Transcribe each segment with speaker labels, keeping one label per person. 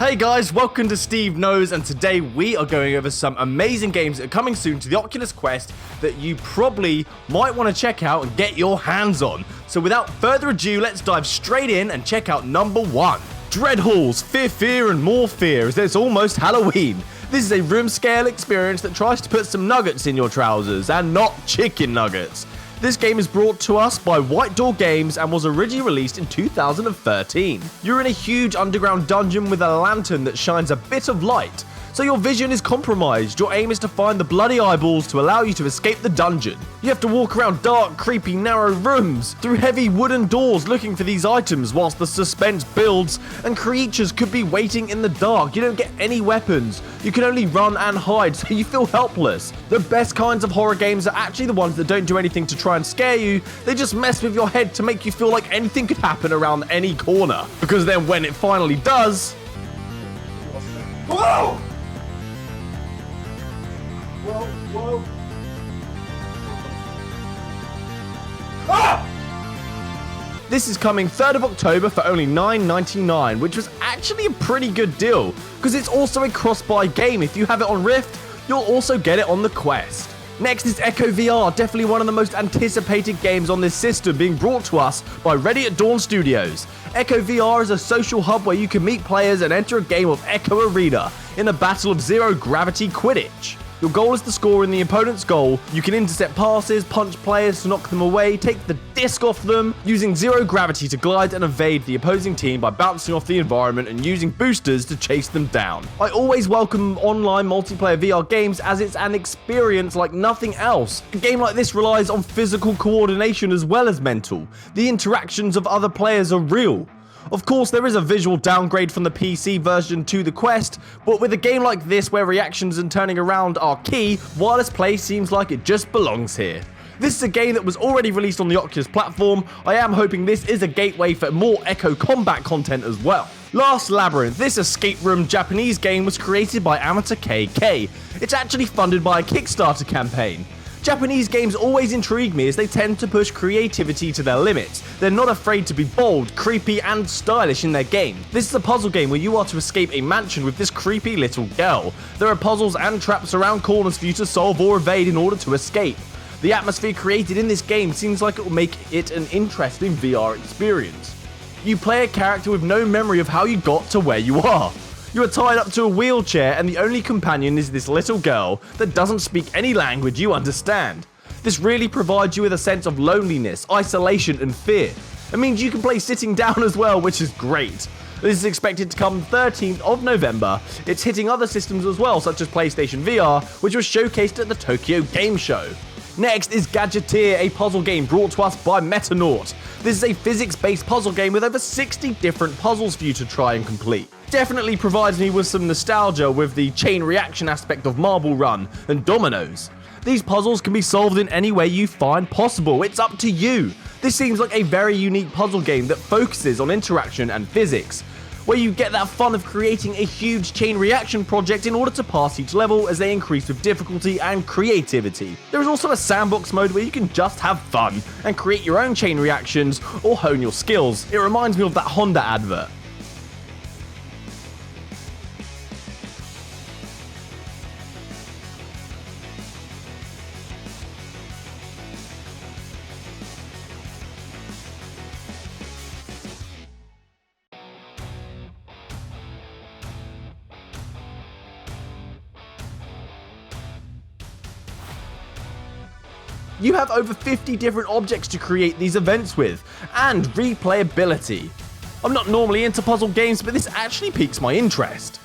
Speaker 1: Hey guys, welcome to Steve Knows, and today we are going over some amazing games that are coming soon to the Oculus Quest that you probably might want to check out and get your hands on. So without further ado, let's dive straight in and check out number 1. DREADHALLS, fear and more fear, as it's almost Halloween. This is a room scale experience that tries to put some nuggets in your trousers, and not chicken nuggets. This game is brought to us by White Door Games and was originally released in 2013. You're in a huge underground dungeon with a lantern that shines a bit of light, so your vision is compromised. Your aim is to find the bloody eyeballs to allow you to escape the dungeon. You have to walk around dark, creepy, narrow rooms through heavy wooden doors looking for these items whilst the suspense builds and creatures could be waiting in the dark. You don't get any weapons. You can only run and hide, so you feel helpless. The best kinds of horror games are actually the ones that don't do anything to try and scare you. They just mess with your head to make you feel like anything could happen around any corner. Because then when it finally does... Whoa! Whoa. Ah! This is coming 3rd of October for only $9.99, which was actually a pretty good deal, because it's also a cross-buy game. If you have it on Rift, you'll also get it on the Quest. Next is Echo VR, definitely one of the most anticipated games on this system, being brought to us by Ready at Dawn Studios. Echo VR is a social hub where you can meet players and enter a game of Echo Arena in a battle of zero-gravity Quidditch. Your goal is to score in the opponent's goal. You can intercept passes, punch players to knock them away, take the disc off them, using zero gravity to glide and evade the opposing team by bouncing off the environment and using boosters to chase them down. I always welcome online multiplayer VR games as it's an experience like nothing else. A game like this relies on physical coordination as well as mental. The interactions of other players are real. Of course, there is a visual downgrade from the PC version to the Quest, but with a game like this where reactions and turning around are key, wireless play seems like it just belongs here. This is a game that was already released on the Oculus platform. I am hoping this is a gateway for more Echo combat content as well. Last, Labyrinth. This escape room Japanese game was created by Amateur KK. It's actually funded by a Kickstarter campaign. Japanese games always intrigue me as they tend to push creativity to their limits. They're not afraid to be bold, creepy, and stylish in their game. This is a puzzle game where you are to escape a mansion with this creepy little girl. There are puzzles and traps around corners for you to solve or evade in order to escape. The atmosphere created in this game seems like it will make it an interesting VR experience. You play a character with no memory of how you got to where you are. You are tied up to a wheelchair and the only companion is this little girl that doesn't speak any language you understand. This really provides you with a sense of loneliness, isolation and fear. It means you can play sitting down as well, which is great. This is expected to come 13th of November. It's hitting other systems as well, such as PlayStation VR, which was showcased at the Tokyo Game Show. Next is GADGETEER, a puzzle game brought to us by Metanaut. This is a physics-based puzzle game with over 60 different puzzles for you to try and complete. Definitely provides me with some nostalgia with the chain reaction aspect of Marble Run and Dominoes. These puzzles can be solved in any way you find possible. It's up to you. This seems like a very unique puzzle game that focuses on interaction and physics, where you get that fun of creating a huge chain reaction project in order to pass each level as they increase with difficulty and creativity. There is also a sandbox mode where you can just have fun and create your own chain reactions or hone your skills. It reminds me of that Honda advert. You have over 50 different objects to create these events with, and replayability. I'm not normally into puzzle games, but this actually piques my interest.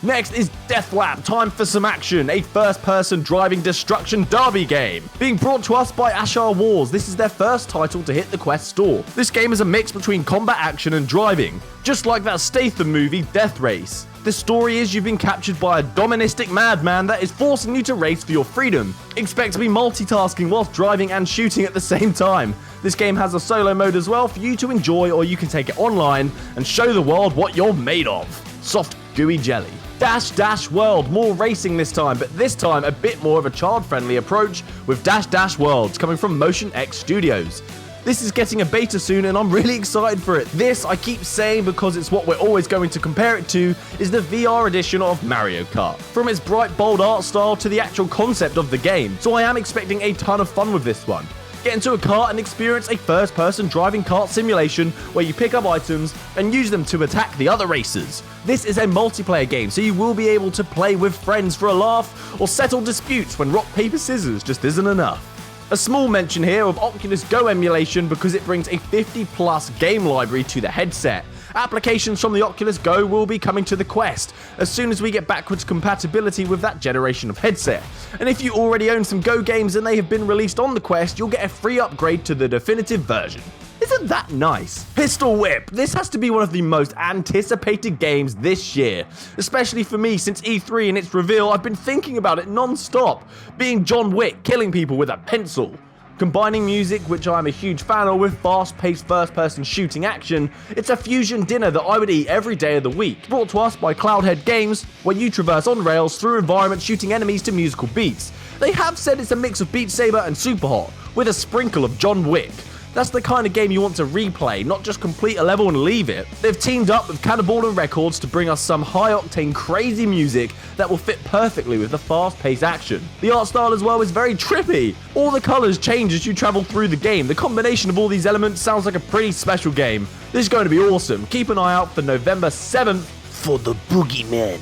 Speaker 1: Next is DEATHLAP, time for some action, a first-person driving destruction derby game. Being brought to us by Ashar Wars, this is their first title to hit the Quest store. This game is a mix between combat action and driving, just like that Statham movie Death Race. The story is you've been captured by a doministic madman that is forcing you to race for your freedom. Expect to be multitasking whilst driving and shooting at the same time. This game has a solo mode as well for you to enjoy, or you can take it online and show the world what you're made of. Soft, gooey jelly. Dash World, more racing this time, but this time a bit more of a child-friendly approach with Dash Worlds coming from Motion X Studios. This is getting a beta soon and I'm really excited for it. This, I keep saying because it's what we're always going to compare it to, is the VR edition of Mario Kart. From its bright, bold art style to the actual concept of the game, so I am expecting a ton of fun with this one. Get into a kart and experience a first-person driving kart simulation where you pick up items and use them to attack the other racers. This is a multiplayer game, so you will be able to play with friends for a laugh or settle disputes when rock, paper, scissors just isn't enough. A small mention here of Oculus Go emulation because it brings a 50-plus game library to the headset. Applications from the Oculus Go will be coming to the Quest as soon as we get backwards compatibility with that generation of headset. And if you already own some Go games and they have been released on the Quest, you'll get a free upgrade to the definitive version. Isn't that nice? Pistol Whip. This has to be one of the most anticipated games this year. Especially for me, since E3 and its reveal, I've been thinking about it non-stop. Being John Wick, killing people with a pencil. Combining music, which I'm a huge fan of, with fast-paced first-person shooting action, it's a fusion dinner that I would eat every day of the week. Brought to us by Cloudhead Games, where you traverse on rails through environments shooting enemies to musical beats. They have said it's a mix of Beat Saber and Superhot, with a sprinkle of John Wick. That's the kind of game you want to replay, not just complete a level and leave it. They've teamed up with Cannibal and Records to bring us some high-octane crazy music that will fit perfectly with the fast-paced action. The art style as well is very trippy. All the colours change as you travel through the game. The combination of all these elements sounds like a pretty special game. This is going to be awesome. Keep an eye out for November 7th for the Boogeymen.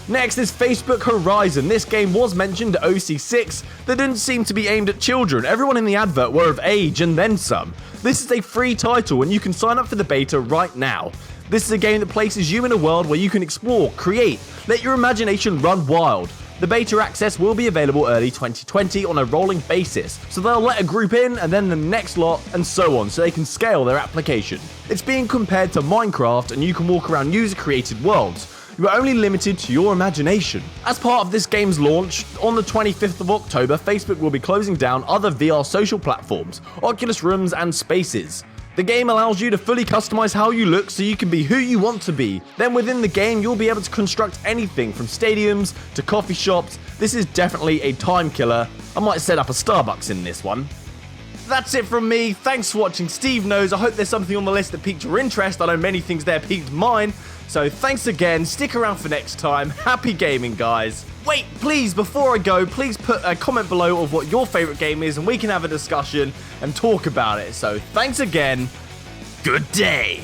Speaker 1: Next is Facebook Horizon. This game was mentioned at OC6 that didn't seem to be aimed at children. Everyone in the advert were of age and then some. This is a free title and you can sign up for the beta right now. This is a game that places you in a world where you can explore, create, let your imagination run wild. The beta access will be available early 2020 on a rolling basis, so they'll let a group in and then the next lot and so on so they can scale their application. It's being compared to Minecraft and you can walk around user-created worlds. You are only limited to your imagination. As part of this game's launch, on the 25th of October, Facebook will be closing down other VR social platforms, Oculus Rooms and Spaces. The game allows you to fully customize how you look so you can be who you want to be. Then within the game, you'll be able to construct anything from stadiums to coffee shops. This is definitely a time killer. I might set up a Starbucks in this one. That's it from me. Thanks for watching Steve Knows. I hope there's something on the list that piqued your interest. I know many things there piqued mine. So thanks again. Stick around for next time. Happy gaming, guys. Wait, please, before I go, please put a comment below of what your favorite game is and we can have a discussion and talk about it. So thanks again. Good day.